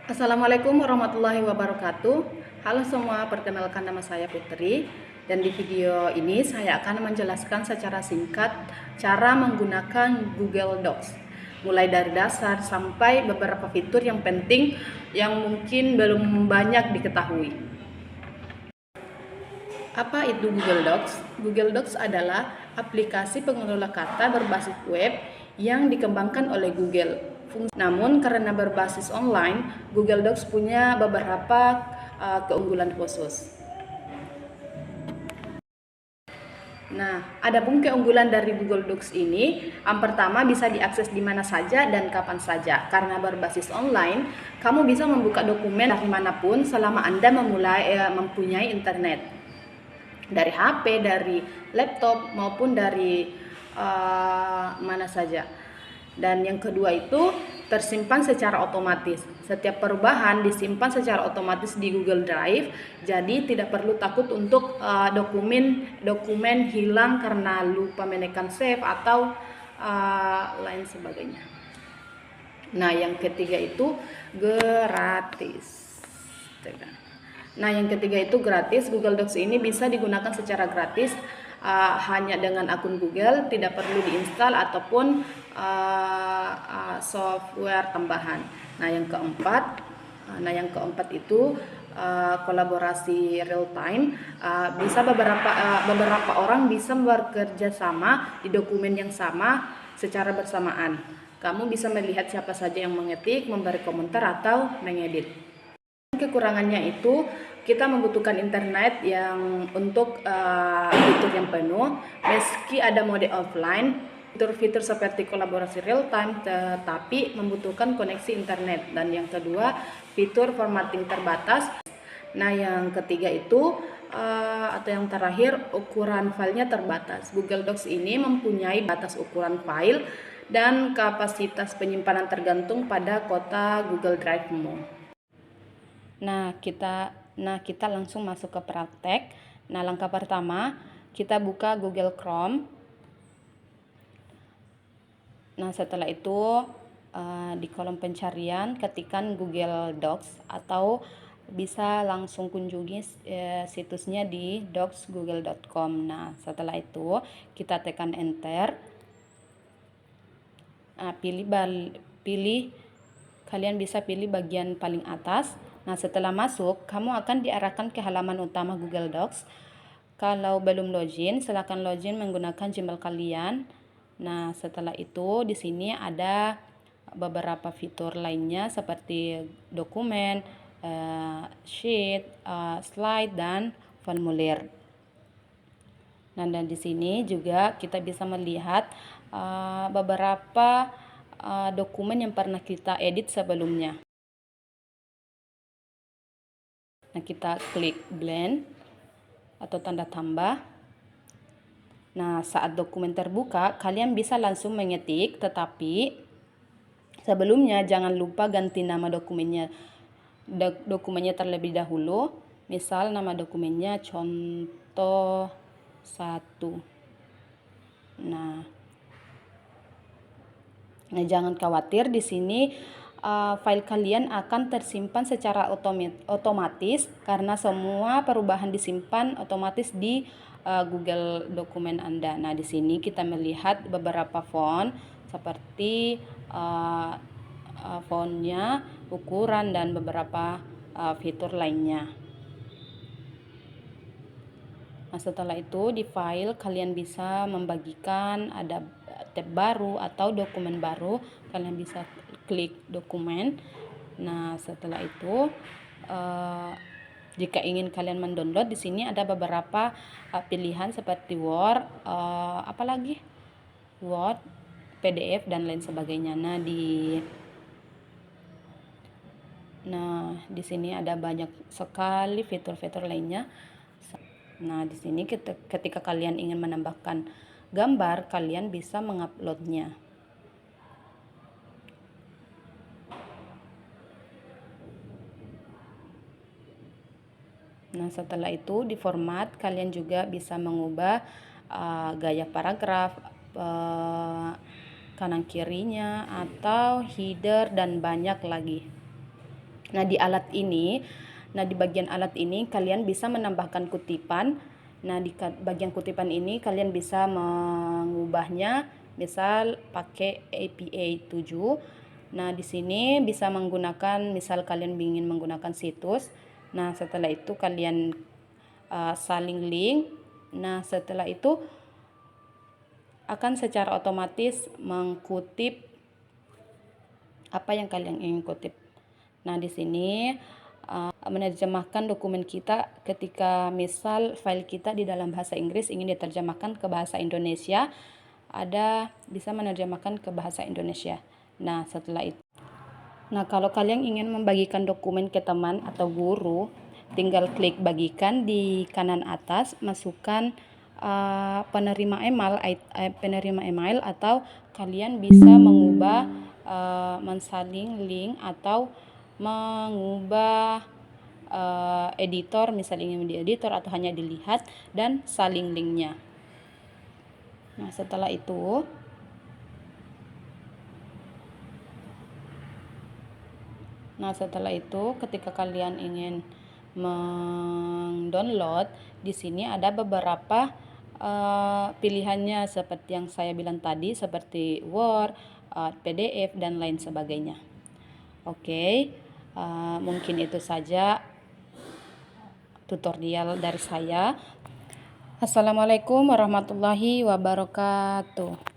Assalamualaikum warahmatullahi wabarakatuh. Halo semua, perkenalkan nama saya Putri. Dan di video ini saya akan menjelaskan secara singkat cara menggunakan Google Docs. Mulai dari dasar sampai beberapa fitur yang penting yang mungkin belum banyak diketahui. Apa itu Google Docs? Google Docs adalah aplikasi pengelola kata berbasis web yang dikembangkan oleh Google. Namun karena berbasis online, Google Docs punya beberapa keunggulan khusus. Nah, ada pun keunggulan dari Google Docs ini, yang pertama bisa diakses di mana saja dan kapan saja. Karena berbasis online, kamu bisa membuka dokumen dari manapun selama Anda mempunyai internet. Dari HP, dari laptop, maupun dari mana saja. Dan yang kedua itu tersimpan secara otomatis. Setiap perubahan disimpan secara otomatis di Google Drive, jadi tidak perlu takut untuk dokumen hilang karena lupa menekan save atau lain sebagainya. Nah, yang ketiga itu gratis. Nah, yang ketiga itu gratis. Google Docs ini bisa digunakan secara gratis hanya dengan akun Google, tidak perlu diinstal ataupun software tambahan. Nah, yang keempat itu kolaborasi real time. Bisa beberapa orang bisa bekerja sama di dokumen yang sama secara bersamaan. Kamu bisa melihat siapa saja yang mengetik, memberi komentar atau mengedit. Kekurangannya itu kita membutuhkan internet yang untuk fitur yang penuh. Meski ada mode offline, fitur-fitur seperti kolaborasi real time tetapi membutuhkan koneksi internet. Dan yang kedua, fitur formatting terbatas. Nah, yang ketiga itu atau yang terakhir, ukuran filenya terbatas. Google Docs ini mempunyai batas ukuran file dan kapasitas penyimpanan tergantung pada kota Google Drive-mu. Nah, kita langsung masuk ke praktek. Nah, langkah pertama, kita buka Google Chrome. Nah, setelah itu di kolom pencarian ketikkan Google Docs atau bisa langsung kunjungi situsnya di docsgoogle.com. Nah, setelah itu kita tekan enter. Nah, kalian bisa pilih bagian paling atas. Nah, setelah masuk, kamu akan diarahkan ke halaman utama Google Docs. Kalau belum login, silakan login menggunakan Gmail kalian. Nah, setelah itu di sini ada beberapa fitur lainnya seperti dokumen, sheet, slide, dan formulir. Nah, dan di sini juga kita bisa melihat beberapa dokumen yang pernah kita edit sebelumnya. Nah, kita klik blend atau tanda tambah. Nah, saat dokumen terbuka, kalian bisa langsung mengetik, tetapi sebelumnya jangan lupa ganti nama dokumennya terlebih dahulu. Misal nama dokumennya contoh 1. Nah, jangan khawatir, di sini file kalian akan tersimpan secara otomatis karena semua perubahan disimpan otomatis di Google dokumen Anda. Nah, di sini kita melihat beberapa font seperti fontnya, ukuran, dan beberapa fitur lainnya. Nah, setelah itu di file kalian bisa membagikan, ada tab baru atau dokumen baru, kalian bisa klik dokumen. Nah, setelah itu jika ingin kalian mendownload, di sini ada beberapa pilihan seperti Word, apalagi Word, PDF, dan lain sebagainya. Nah, di sini ada banyak sekali fitur-fitur lainnya. Nah, di sini ketika kalian ingin menambahkan gambar, kalian bisa menguploadnya. Nah, setelah itu di format, kalian juga bisa mengubah gaya paragraf, kanan kirinya, atau header, dan banyak lagi. Nah, di bagian alat ini kalian bisa menambahkan kutipan. Nah, di bagian kutipan ini kalian bisa mengubahnya, misal pakai APA 7. Nah, di sini bisa menggunakan, misal kalian ingin menggunakan situs. Nah, setelah itu kalian saling link. Nah, setelah itu akan secara otomatis mengkutip apa yang kalian ingin kutip. Nah, di sini menerjemahkan dokumen kita ketika misal file kita di dalam bahasa Inggris ingin diterjemahkan ke bahasa Indonesia, bisa menerjemahkan ke bahasa Indonesia. Nah, setelah itu. Nah, kalau kalian ingin membagikan dokumen ke teman atau guru, tinggal klik bagikan di kanan atas, masukkan penerima email atau kalian bisa mengubah mensaling link atau mengubah editor, misal ingin di editor atau hanya dilihat dan saling linknya. Nah, setelah itu ketika kalian ingin mendownload, di sini ada beberapa pilihannya seperti yang saya bilang tadi, seperti Word, PDF dan lain sebagainya. Oke, mungkin itu saja tutorial dari saya. Assalamualaikum warahmatullahi wabarakatuh.